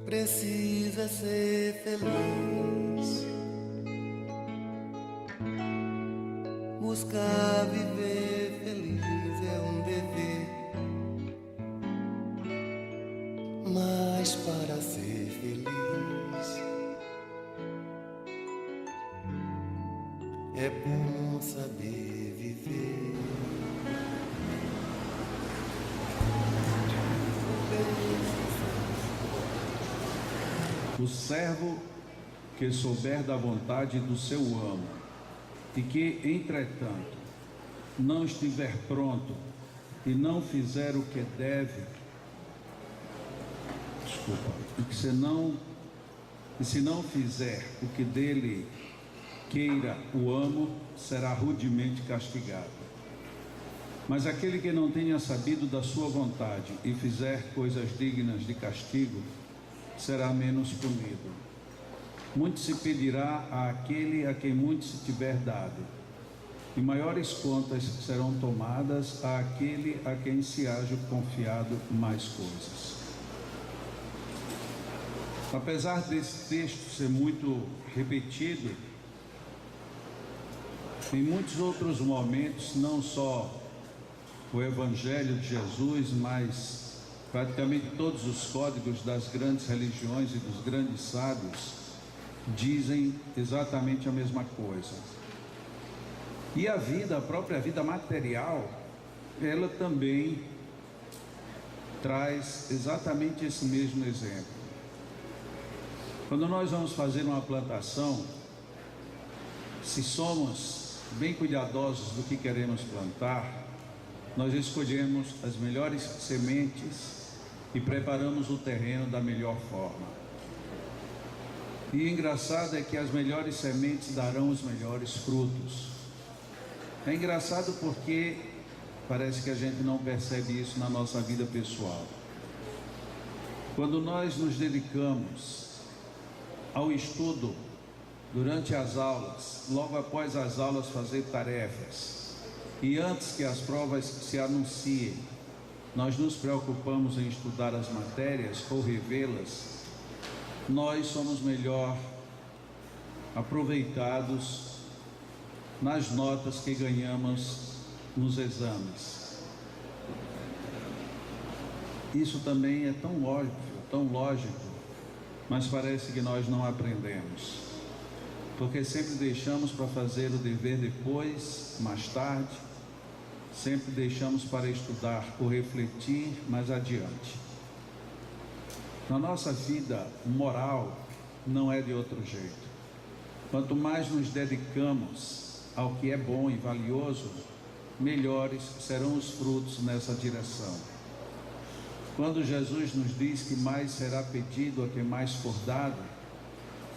Precisa ser feliz, buscar viver feliz é um dever, mas para ser feliz é bom saber viver. O servo que souber da vontade do seu amo e que, entretanto, não estiver pronto e não fizer o que deve, e se não fizer o que dele queira o amo, será rudemente castigado. Mas aquele que não tenha sabido da sua vontade e fizer coisas dignas de castigo, será menos punido. Muito se pedirá àquele a quem muito se tiver dado, e maiores contas serão tomadas àquele a quem se haja confiado mais coisas. Apesar desse texto ser muito repetido, em muitos outros momentos, não só o Evangelho de Jesus, mas praticamente todos os códigos das grandes religiões e dos grandes sábios dizem exatamente a mesma coisa. E a vida, a própria vida material, ela também traz exatamente esse mesmo exemplo. Quando nós vamos fazer uma plantação, se somos bem cuidadosos do que queremos plantar, nós escolhemos as melhores sementes e preparamos o terreno da melhor forma. E o engraçado é que as melhores sementes darão os melhores frutos. É engraçado porque parece que a gente não percebe isso na nossa vida pessoal. Quando nós nos dedicamos ao estudo durante as aulas, logo após as aulas fazer tarefas, e antes que as provas se anunciem, nós nos preocupamos em estudar as matérias ou revê-las, nós somos melhor aproveitados nas notas que ganhamos nos exames. Isso também é tão óbvio, tão lógico, mas parece que nós não aprendemos, porque sempre deixamos para fazer o dever depois, mais tarde. Sempre deixamos para estudar ou refletir mais adiante. Na nossa vida moral não é de outro jeito. Quanto mais nos dedicamos ao que é bom e valioso, melhores serão os frutos nessa direção. Quando Jesus nos diz que mais será pedido a quem mais for dado,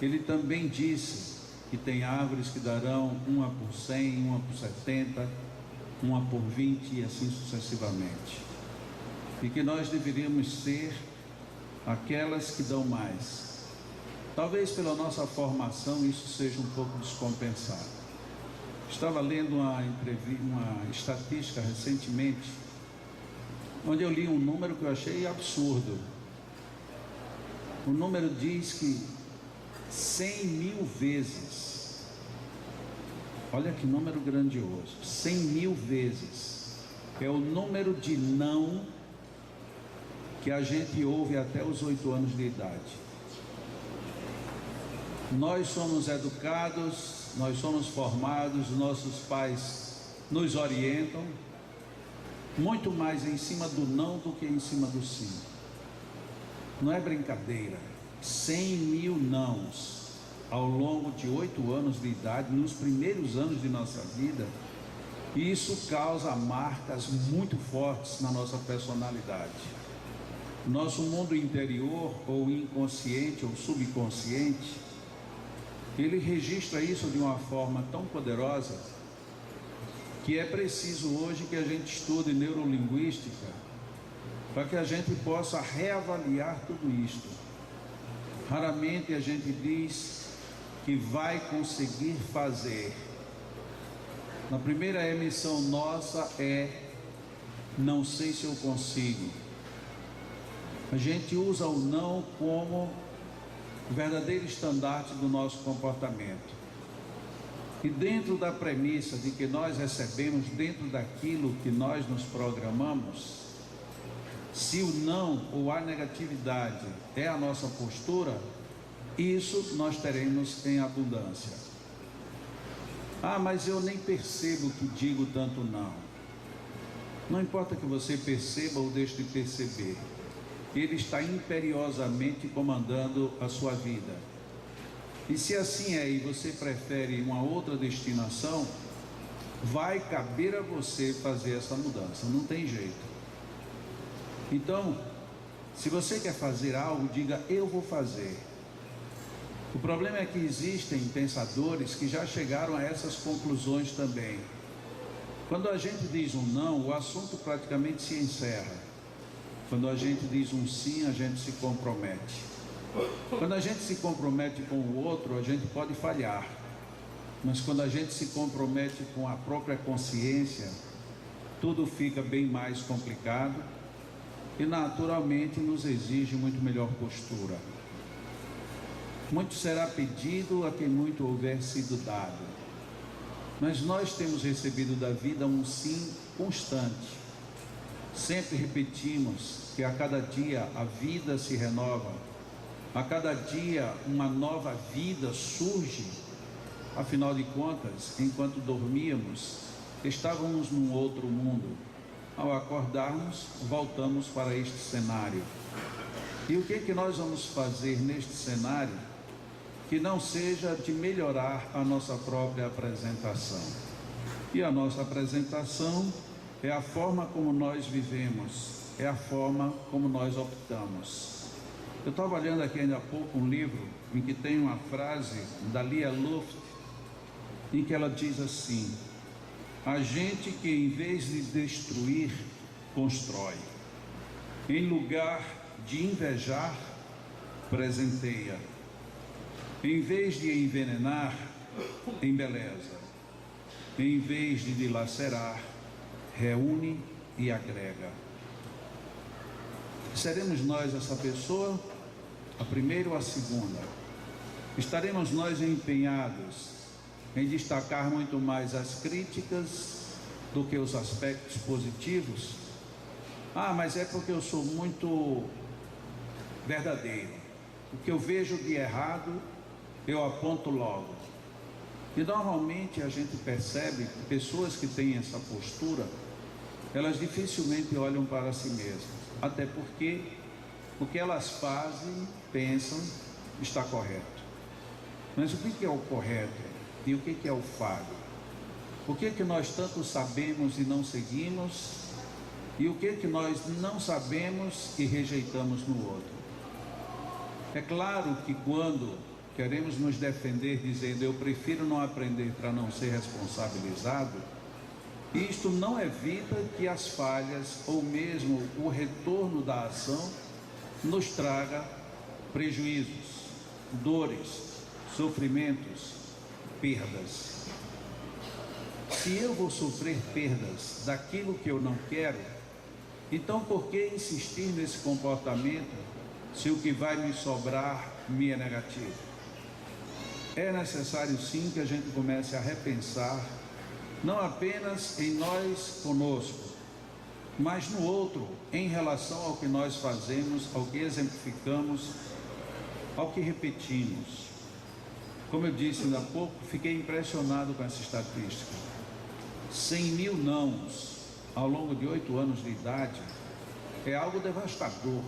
Ele também disse que tem árvores que darão uma por 100, uma por 70, uma por 20 e assim sucessivamente, e que nós deveríamos ser aquelas que dão mais. Talvez pela nossa formação isso seja um pouco descompensado. Estava lendo uma estatística recentemente, onde eu li um número que eu achei absurdo. O número diz que 100 mil vezes, olha que número grandioso, 100 mil vezes é o número de não que a gente ouve até os 8 anos de idade. Nós somos educados, nós somos formados, nossos pais nos orientam muito mais em cima do não do que em cima do sim. Não é brincadeira. 100 mil nãos ao longo de 8 anos de idade, nos primeiros anos de nossa vida, e isso causa marcas muito fortes na nossa personalidade. Nosso mundo interior, ou inconsciente ou subconsciente, ele registra isso de uma forma tão poderosa que é preciso hoje que a gente estude neurolinguística para que a gente possa reavaliar tudo isto. Raramente a gente diz que vai conseguir fazer. Na primeira emissão nossa é: não sei se eu consigo. A gente usa o não como o verdadeiro estandarte do nosso comportamento. E dentro da premissa de que nós recebemos dentro daquilo que nós nos programamos, se o não ou a negatividade é a nossa postura, isso nós teremos em abundância. Ah, mas eu nem percebo que digo tanto não. Não importa que você perceba ou deixe de perceber, Ele está imperiosamente comandando a sua vida. E se assim é e você prefere uma outra destinação, vai caber a você fazer essa mudança, não tem jeito. Então, se você quer fazer algo, diga: eu vou fazer. O problema é que existem pensadores que já chegaram a essas conclusões também. Quando a gente diz um não, o assunto praticamente se encerra. Quando a gente diz um sim, a gente se compromete. Quando a gente se compromete com o outro, a gente pode falhar. Mas quando a gente se compromete com a própria consciência, tudo fica bem mais complicado e naturalmente nos exige muito melhor postura. Muito será pedido a quem muito houver sido dado. Mas nós temos recebido da vida um sim constante. Sempre repetimos que a cada dia a vida se renova, a cada dia uma nova vida surge. Afinal de contas, enquanto dormíamos, estávamos num outro mundo. Ao acordarmos, voltamos para este cenário. E o que nós vamos fazer neste cenário que não seja de melhorar a nossa própria apresentação? E a nossa apresentação é a forma como nós vivemos, é a forma como nós optamos. Eu estava olhando aqui ainda há pouco um livro em que tem uma frase da Lia Luft, em que ela diz assim: a gente que em vez de destruir, constrói. Em lugar de invejar, presenteia. Em vez de envenenar, embeleza. Em vez de dilacerar, reúne e agrega. Seremos nós essa pessoa, a primeira ou a segunda? Estaremos nós empenhados em destacar muito mais as críticas do que os aspectos positivos? Ah, mas é porque eu sou muito verdadeiro. O que eu vejo de errado, eu aponto logo. E normalmente a gente percebe que pessoas que têm essa postura, elas dificilmente olham para si mesmas. Até porque o que elas fazem, pensam, está correto. Mas o que é o correto? E o que é o fado? O que nós tanto sabemos e não seguimos? E o que nós não sabemos e rejeitamos no outro? É claro que quando queremos nos defender dizendo eu prefiro não aprender para não ser responsabilizado, isto não evita que as falhas ou mesmo o retorno da ação nos traga prejuízos, dores, sofrimentos, perdas. Se eu vou sofrer perdas daquilo que eu não quero, então por que insistir nesse comportamento se o que vai me sobrar me é negativo? É necessário sim que a gente comece a repensar, não apenas em nós conosco, mas no outro, em relação ao que nós fazemos, ao que exemplificamos, ao que repetimos. Como eu disse ainda há pouco, fiquei impressionado com essa estatística. 100 mil nãos ao longo de 8 anos de idade é algo devastador.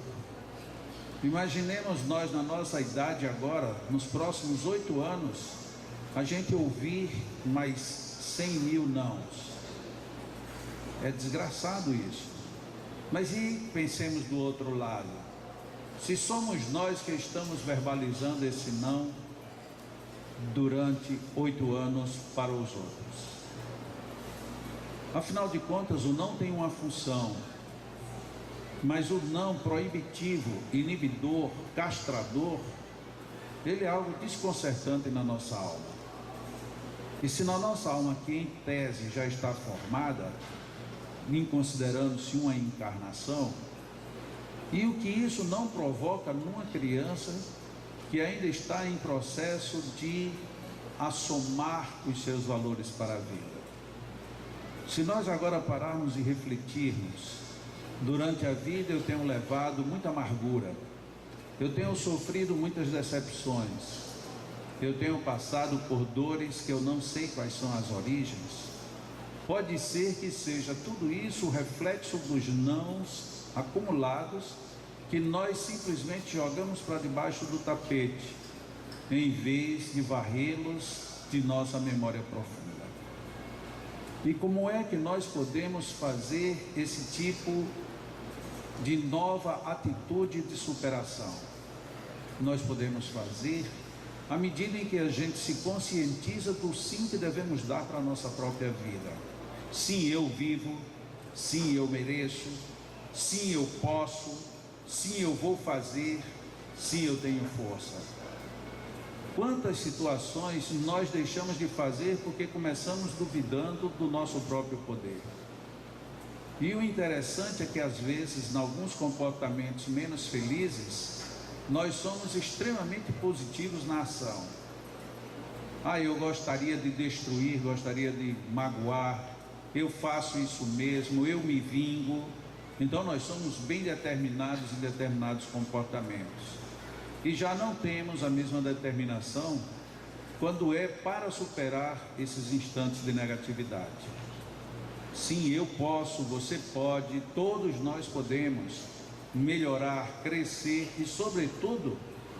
Imaginemos nós na nossa idade agora, nos próximos 8 anos, a gente ouvir mais 100 mil nãos. É desgraçado isso. Mas e pensemos do outro lado? Se somos nós que estamos verbalizando esse não durante 8 anos para os outros. Afinal de contas, o não tem uma função, mas o não proibitivo, inibidor, castrador, ele é algo desconcertante na nossa alma. E se na nossa alma, que em tese já está formada, em considerando-se uma encarnação, E o que isso não provoca numa criança que ainda está em processo de assomar os seus valores para a vida. Se nós agora pararmos e refletirmos, durante a vida eu tenho levado muita amargura, eu tenho sofrido muitas decepções, eu tenho passado por dores que eu não sei quais são as origens. Pode ser que seja tudo isso o reflexo dos nãos acumulados que nós simplesmente jogamos para debaixo do tapete, em vez de varrê-los de nossa memória profunda. E como é que nós podemos fazer esse tipo de nova atitude de superação? Nós podemos fazer à medida em que a gente se conscientiza do sim que devemos dar para a nossa própria vida. Sim, eu vivo. Sim, eu mereço. Sim, eu posso. Sim, eu vou fazer. Sim, eu tenho força. Quantas situações nós deixamos de fazer porque começamos duvidando do nosso próprio poder? E o interessante é que às vezes, em alguns comportamentos menos felizes, nós somos extremamente positivos na ação. Eu gostaria de destruir, gostaria de magoar, eu faço isso mesmo, eu me vingo. Então nós somos bem determinados em determinados comportamentos. E já não temos a mesma determinação quando é para superar esses instantes de negatividade. Sim, eu posso, você pode, todos nós podemos melhorar, crescer e, sobretudo,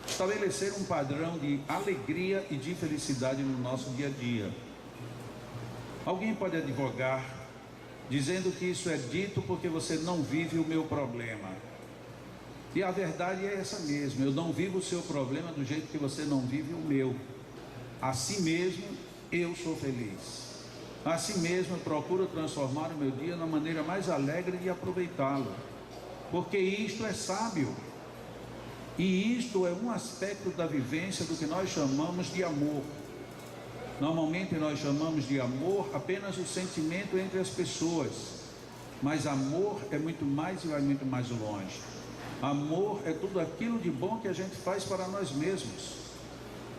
estabelecer um padrão de alegria e de felicidade no nosso dia a dia. Alguém pode advogar dizendo que isso é dito porque você não vive o meu problema. E a verdade é essa mesmo, eu não vivo o seu problema do jeito que você não vive o meu. Assim mesmo, eu sou feliz. Assim mesmo, eu procuro transformar o meu dia na maneira mais alegre de aproveitá-lo. Porque isto é sábio. E isto é um aspecto da vivência do que nós chamamos de amor. Normalmente nós chamamos de amor apenas o sentimento entre as pessoas. Mas amor é muito mais e vai muito mais longe. Amor é tudo aquilo de bom que a gente faz para nós mesmos.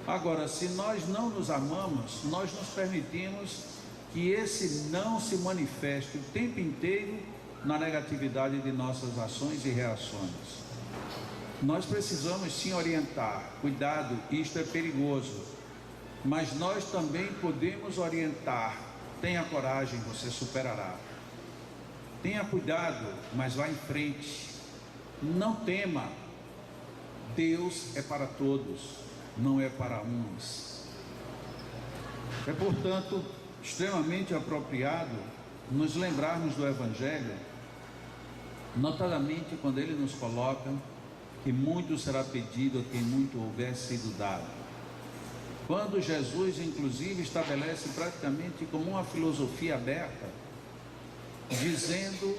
Agora, se nós não nos amamos, nós nos permitimos que esse não se manifeste o tempo inteiro na negatividade de nossas ações e reações. Nós precisamos sim orientar, cuidado, isto é perigoso, mas nós também podemos orientar. Tenha coragem, você superará. Tenha cuidado, mas vá em frente. Não tema, Deus é para todos, não é para uns. É, portanto, extremamente apropriado nos lembrarmos do Evangelho, notadamente quando ele nos coloca que muito será pedido a quem muito houver sido dado. Quando Jesus, inclusive, estabelece praticamente como uma filosofia aberta, dizendo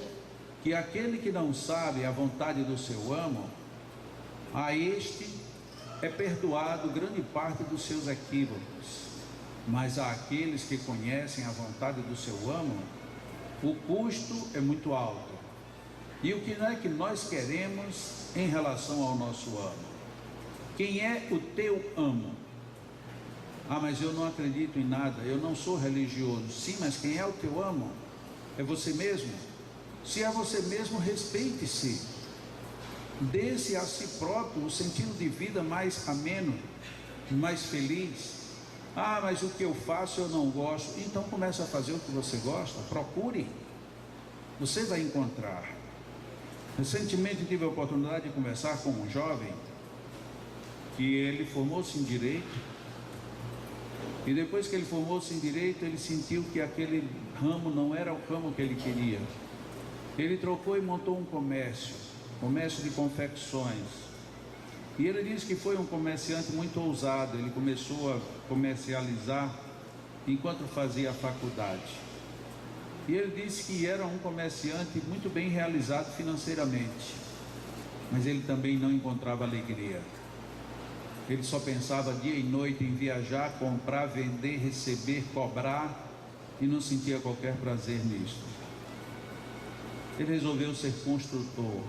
que aquele que não sabe a vontade do seu amo, a este é perdoado grande parte dos seus equívocos, mas a aqueles que conhecem a vontade do seu amo, o custo é muito alto. E o que é que nós queremos em relação ao nosso amo? Quem é o teu amo? Mas eu não acredito em nada, eu não sou religioso. Sim, mas quem é o teu amo? É você mesmo? Se é você mesmo, respeite-se. Dê-se a si próprio o sentido de vida mais ameno, mais feliz. Mas o que eu faço eu não gosto. Então comece a fazer o que você gosta. Procure. Você vai encontrar. Recentemente tive a oportunidade de conversar com um jovem que ele formou-se em Direito. E depois que ele formou-se em Direito, ele sentiu que aquele ramo não era o ramo que ele queria. Ele trocou e montou um comércio de confecções. E ele disse que foi um comerciante muito ousado. Ele começou a comercializar enquanto fazia a faculdade. E ele disse que era um comerciante muito bem realizado financeiramente, mas ele também não encontrava alegria. Ele só pensava dia e noite em viajar, comprar, vender, receber, cobrar, e não sentia qualquer prazer nisso. Ele resolveu ser construtor.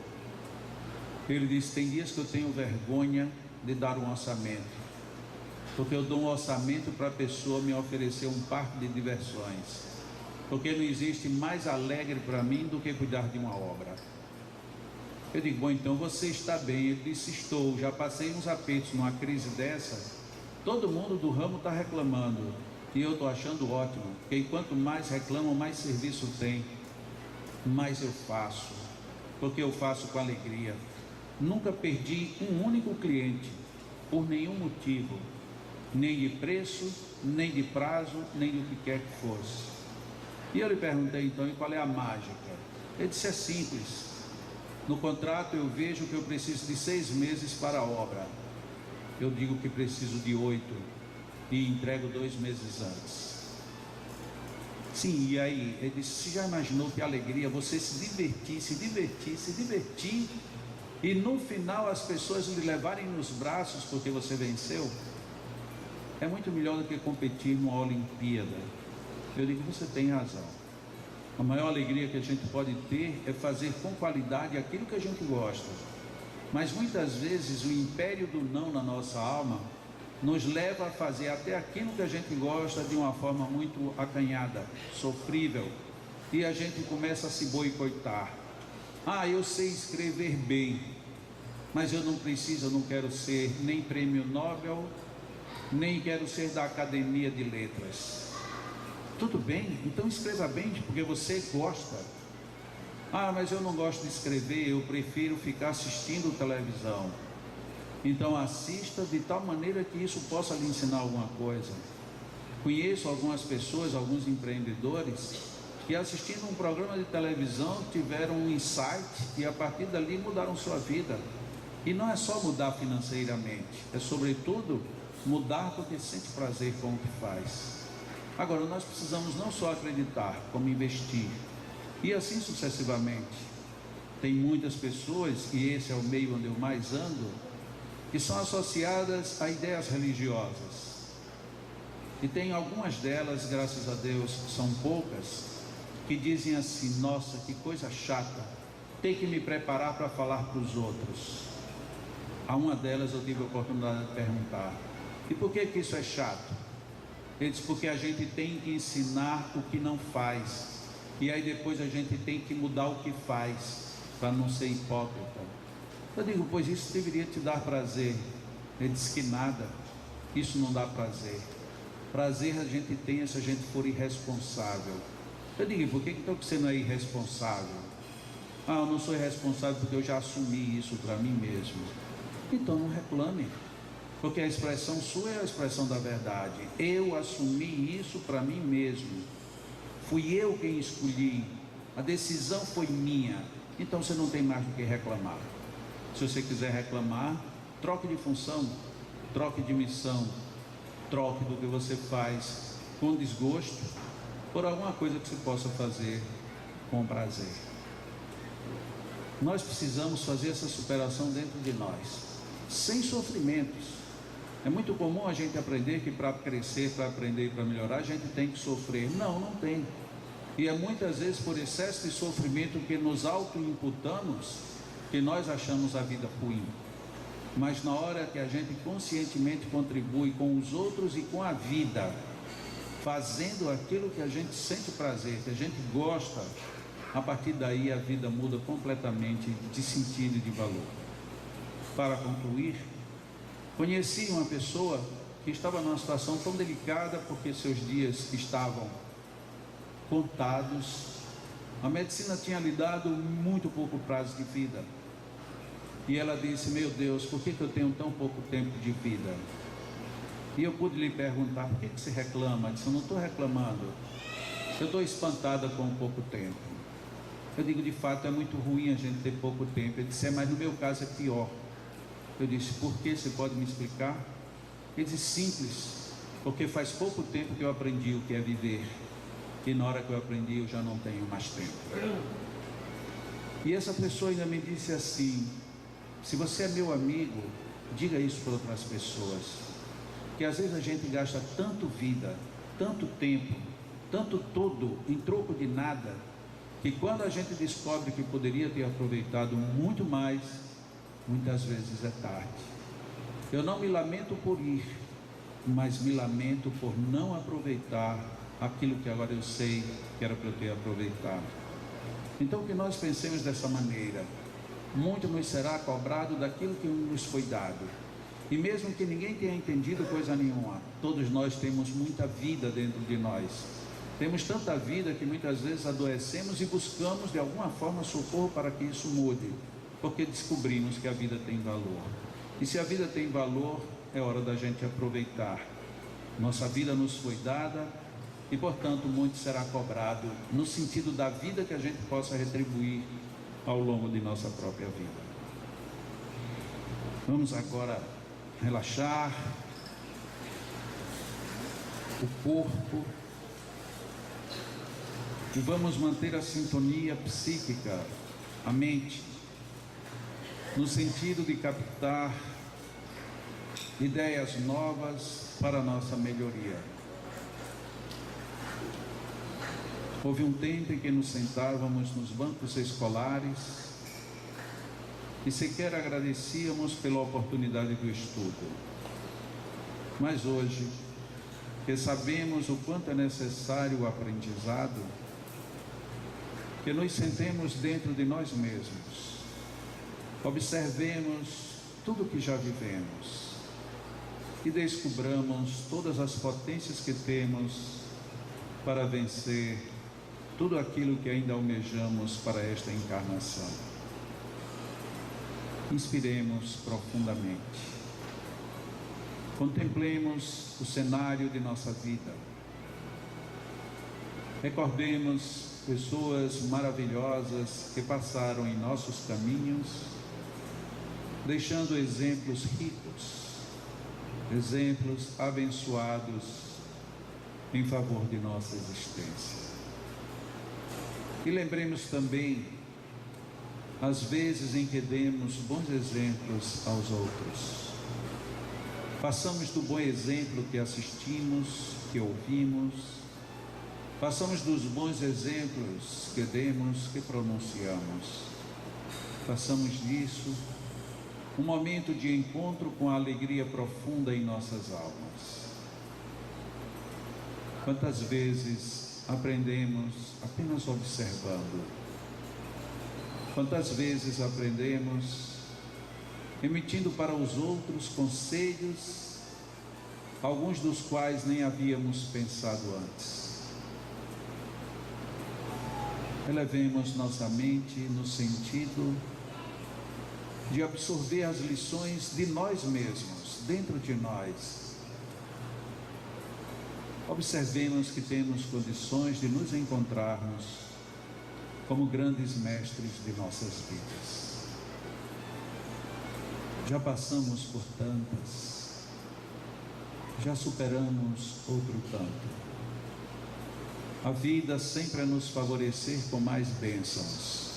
Ele disse: tem dias que eu tenho vergonha de dar um orçamento, porque eu dou um orçamento para a pessoa me oferecer um parque de diversões, porque não existe mais alegre para mim do que cuidar de uma obra. Eu digo: bom, então você está bem. Ele disse: estou, já passei uns apertos. Numa crise dessa, todo mundo do ramo está reclamando, e eu estou achando ótimo, porque quanto mais reclamam, mais serviço tem, mais eu faço, porque eu faço com alegria. Nunca perdi um único cliente, por nenhum motivo, nem de preço, nem de prazo, nem do que quer que fosse. E eu lhe perguntei então: e qual é a mágica? Ele disse: é simples. No contrato eu vejo que eu preciso de 6 meses para a obra. Eu digo que preciso de 8 e entrego 2 meses antes. Sim, e aí? Ele disse: você já imaginou que alegria você se divertir e no final as pessoas lhe levarem nos braços porque você venceu? É muito melhor do que competir numa Olimpíada. Eu digo: você tem razão. A maior alegria que a gente pode ter é fazer com qualidade aquilo que a gente gosta. Mas muitas vezes o império do não na nossa alma nos leva a fazer até aquilo que a gente gosta de uma forma muito acanhada, sofrível, e a gente começa a se boicotar. Ah, eu sei escrever bem, mas eu não preciso, eu não quero ser nem prêmio Nobel, nem quero ser da Academia de Letras. Tudo bem, então escreva bem, porque você gosta. Ah, mas eu não gosto de escrever, eu prefiro ficar assistindo televisão. Então assista de tal maneira que isso possa lhe ensinar alguma coisa. Conheço algumas pessoas, alguns empreendedores, que assistindo um programa de televisão tiveram um insight e a partir dali mudaram sua vida. E não é só mudar financeiramente, é sobretudo mudar porque sente prazer com o que faz. Agora, nós precisamos não só acreditar, como investir, e assim sucessivamente. Tem muitas pessoas, e esse é o meio onde eu mais ando, que são associadas a ideias religiosas, e tem algumas delas, graças a Deus, são poucas, que dizem assim: nossa, que coisa chata, tem que me preparar para falar para os outros. A uma delas eu tive a oportunidade de perguntar: e por que isso é chato? Ele disse: porque a gente tem que ensinar o que não faz, e aí depois a gente tem que mudar o que faz, para não ser hipócrita. Eu digo: pois isso deveria te dar prazer. Ele disse que nada, isso não dá prazer. Prazer a gente tem se a gente for irresponsável. Eu digo: por que então você não é irresponsável? Ah, eu não sou irresponsável porque eu já assumi isso para mim mesmo. Então não reclame, porque a expressão sua é a expressão da verdade. Eu assumi isso para mim mesmo, fui eu quem escolhi, a decisão foi minha. Então você não tem mais do que reclamar. Se você quiser reclamar, troque de função, troque de missão, troque do que você faz com desgosto por alguma coisa que você possa fazer com prazer. Nós precisamos fazer essa superação dentro de nós, sem sofrimentos. É muito comum a gente aprender que para crescer, para aprender e para melhorar, a gente tem que sofrer. Não, não tem. E é muitas vezes por excesso de sofrimento que nos auto-imputamos que nós achamos a vida ruim. Mas na hora que a gente conscientemente contribui com os outros e com a vida, fazendo aquilo que a gente sente prazer, que a gente gosta, a partir daí a vida muda completamente de sentido e de valor. Para concluir, conheci uma pessoa que estava numa situação tão delicada porque seus dias estavam contados. A medicina tinha lhe dado muito pouco prazo de vida. E ela disse: meu Deus, por que eu tenho tão pouco tempo de vida? E eu pude lhe perguntar: por que você reclama? Ela disse: eu não estou reclamando, eu estou espantada com pouco tempo. Eu digo: de fato é muito ruim a gente ter pouco tempo. Ele disse: mas no meu caso é pior. Eu disse: por que? Você pode me explicar? Ele disse: simples, porque faz pouco tempo que eu aprendi o que é viver, e na hora que eu aprendi eu já não tenho mais tempo. E essa pessoa ainda me disse assim: se você é meu amigo, diga isso para outras pessoas, que às vezes a gente gasta tanto vida, tanto tempo, tanto todo em troco de nada, que quando a gente descobre que poderia ter aproveitado muito mais, muitas vezes é tarde. Eu não me lamento por ir, mas me lamento por não aproveitar aquilo que agora eu sei que era para eu ter aproveitado. Então que nós pensemos dessa maneira: muito nos será cobrado daquilo que nos foi dado. E mesmo que ninguém tenha entendido coisa nenhuma, todos nós temos muita vida dentro de nós. Temos tanta vida que muitas vezes adoecemos e buscamos de alguma forma socorro para que isso mude, porque descobrimos que a vida tem valor. E se a vida tem valor, é hora da gente aproveitar. Nossa vida nos foi dada e, portanto, muito será cobrado no sentido da vida que a gente possa retribuir ao longo de nossa própria vida. Vamos agora relaxar o corpo e vamos manter a sintonia psíquica, a mente, no sentido de captar ideias novas para a nossa melhoria. Houve um tempo em que nos sentávamos nos bancos escolares e sequer agradecíamos pela oportunidade do estudo. Mas hoje, que sabemos o quanto é necessário o aprendizado, que nos sentemos dentro de nós mesmos, observemos tudo o que já vivemos e descubramos todas as potências que temos para vencer tudo aquilo que ainda almejamos para esta encarnação. Inspiremos profundamente. Contemplemos o cenário de nossa vida. Recordemos pessoas maravilhosas que passaram em nossos caminhos, deixando exemplos ricos, exemplos abençoados em favor de nossa existência. E lembremos também as vezes em que demos bons exemplos aos outros. Façamos do bom exemplo que assistimos, que ouvimos, façamos dos bons exemplos que demos, que pronunciamos. Façamos disso um momento de encontro com a alegria profunda em nossas almas. Quantas vezes aprendemos apenas observando? Quantas vezes aprendemos emitindo para os outros conselhos, alguns dos quais nem havíamos pensado antes? Elevemos nossa mente no sentido de absorver as lições de nós mesmos, dentro de nós. Observemos que temos condições de nos encontrarmos como grandes mestres de nossas vidas. Já passamos por tantas, já superamos outro tanto. A vida sempre a nos favorecer com mais bênçãos.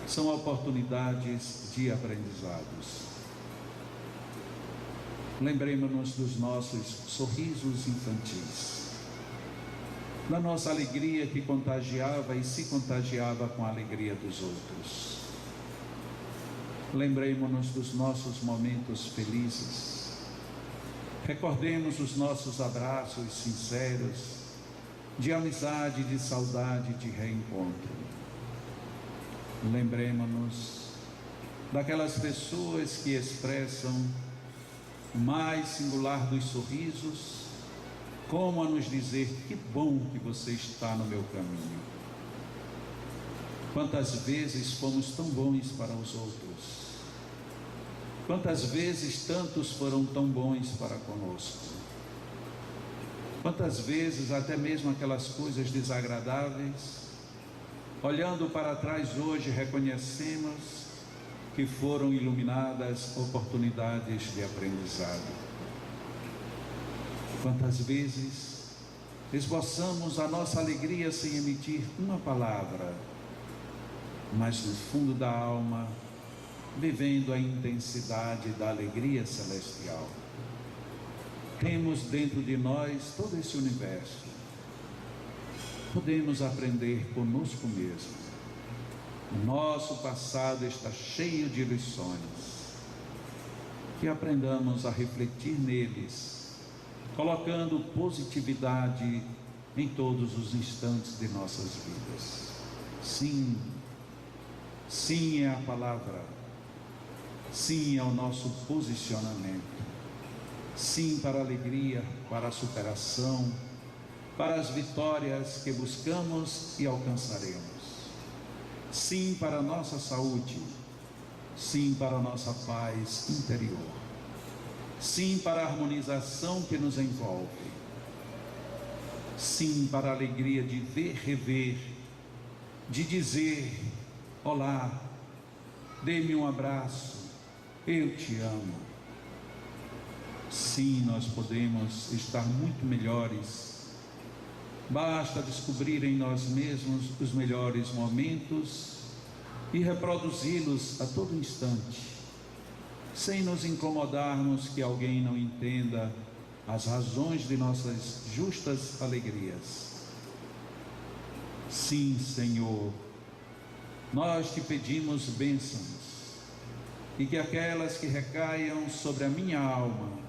São oportunidades de aprendizados. Lembremos-nos dos nossos sorrisos infantis, da nossa alegria que contagiava e se contagiava com a alegria dos outros. Lembremos-nos dos nossos momentos felizes. Recordemos os nossos abraços sinceros, de amizade, de saudade, de reencontro. Lembremos-nos daquelas pessoas que expressam o mais singular dos sorrisos, como a nos dizer: que bom que você está no meu caminho. Quantas vezes fomos tão bons para os outros? Quantas vezes tantos foram tão bons para conosco? Quantas vezes até mesmo aquelas coisas desagradáveis, olhando para trás hoje, reconhecemos que foram iluminadas oportunidades de aprendizado. Quantas vezes esboçamos a nossa alegria sem emitir uma palavra, mas no fundo da alma, vivendo a intensidade da alegria celestial. Temos dentro de nós todo esse universo. Podemos aprender conosco mesmo. O nosso passado está cheio de lições. Que aprendamos a refletir neles, colocando positividade em todos os instantes de nossas vidas. Sim, sim é a palavra. Sim é o nosso posicionamento. Sim para a alegria, para a superação, para as vitórias que buscamos e alcançaremos. Sim para a nossa saúde. Sim para a nossa paz interior. Sim para a harmonização que nos envolve. Sim para a alegria de ver, rever, de dizer: olá, dê-me um abraço, eu te amo. Sim, nós podemos estar muito melhores. Basta descobrir em nós mesmos os melhores momentos e reproduzi-los a todo instante, sem nos incomodarmos que alguém não entenda as razões de nossas justas alegrias. Sim, Senhor, nós te pedimos bênçãos, e que aquelas que recaiam sobre a minha alma,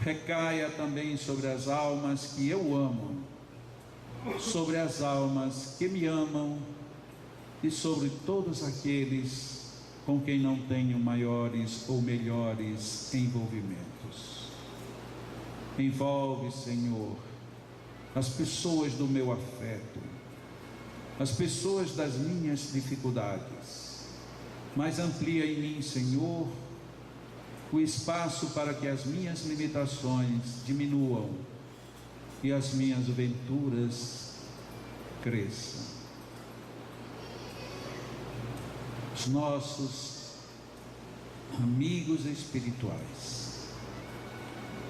recaia também sobre as almas que eu amo, sobre as almas que me amam e sobre todos aqueles com quem não tenho maiores ou melhores envolvimentos. Envolve, Senhor, as pessoas do meu afeto, as pessoas das minhas dificuldades, mas amplia em mim, Senhor, o espaço para que as minhas limitações diminuam e as minhas venturas cresçam. Os nossos amigos espirituais,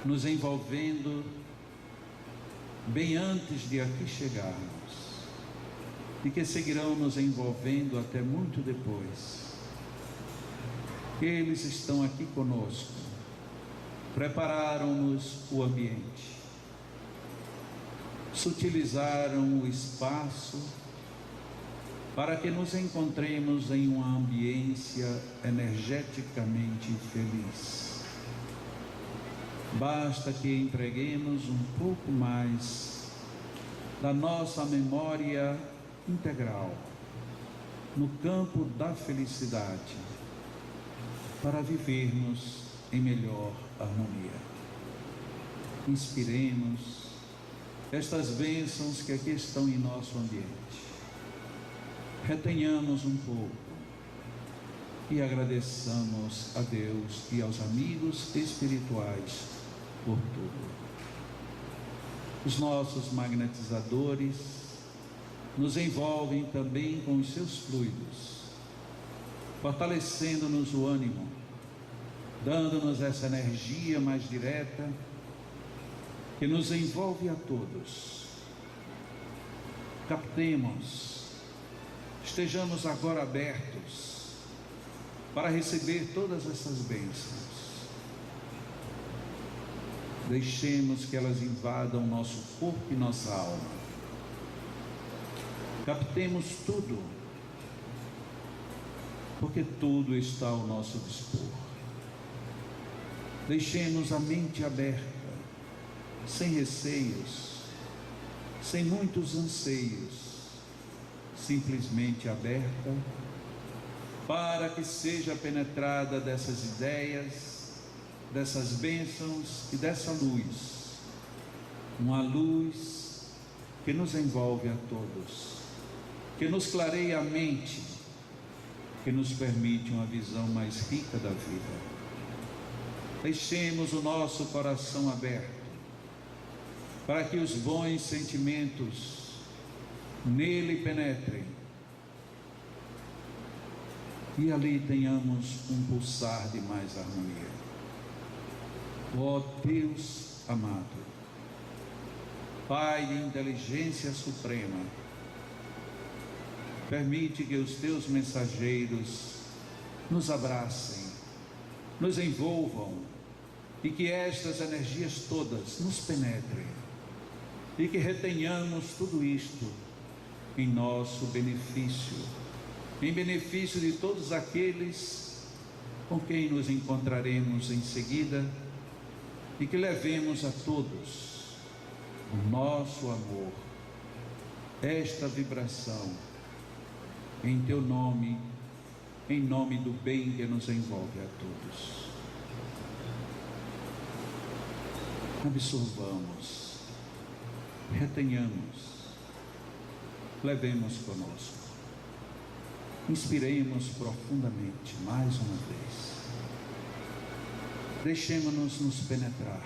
nos envolvendo bem antes de aqui chegarmos, e que seguirão nos envolvendo até muito depois. Eles estão aqui conosco, prepararam-nos o ambiente, sutilizaram o espaço para que nos encontremos em uma ambiência energeticamente feliz. Basta que empreguemos um pouco mais da nossa memória integral no campo da felicidade, para vivermos em melhor harmonia. Inspiremos estas bênçãos que aqui estão em nosso ambiente. Retenhamos um pouco e agradeçamos a Deus e aos amigos espirituais por tudo. Os nossos magnetizadores nos envolvem também com os seus fluidos, fortalecendo-nos o ânimo, dando-nos essa energia mais direta que nos envolve a todos. Captemos, estejamos agora abertos para receber todas essas bênçãos. Deixemos que elas invadam nosso corpo e nossa alma. Captemos tudo, porque tudo está ao nosso dispor. Deixemos a mente aberta, sem receios, sem muitos anseios, simplesmente aberta, para que seja penetrada dessas ideias, dessas bênçãos e dessa luz, uma luz que nos envolve a todos, que nos clareia a mente, que nos permite uma visão mais rica da vida. Deixemos o nosso coração aberto, para que os bons sentimentos nele penetrem, e ali tenhamos um pulsar de mais harmonia. Ó Deus amado, Pai de inteligência suprema, permite que os teus mensageiros nos abracem, nos envolvam, e que estas energias todas nos penetrem, e que retenhamos tudo isto em nosso benefício, em benefício de todos aqueles com quem nos encontraremos em seguida, e que levemos a todos o nosso amor, esta vibração, em Teu nome, em nome do bem que nos envolve a todos. Absorvamos, retenhamos, levemos conosco, inspiremos profundamente mais uma vez, deixemos-nos nos penetrar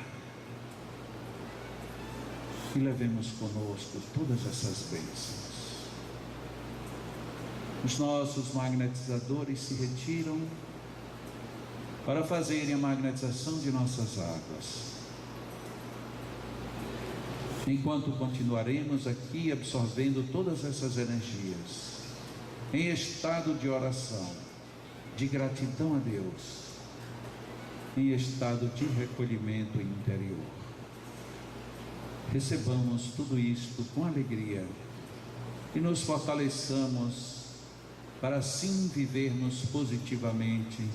e levemos conosco todas essas bênçãos. Os nossos magnetizadores se retiram para fazerem a magnetização de nossas águas. Enquanto continuaremos aqui absorvendo todas essas energias, em estado de oração, de gratidão a Deus, em estado de recolhimento interior. Recebamos tudo isto com alegria e nos fortaleçamos para assim vivermos positivamente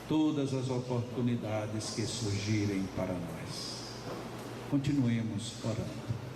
todas as oportunidades que surgirem para nós. Continuemos orando.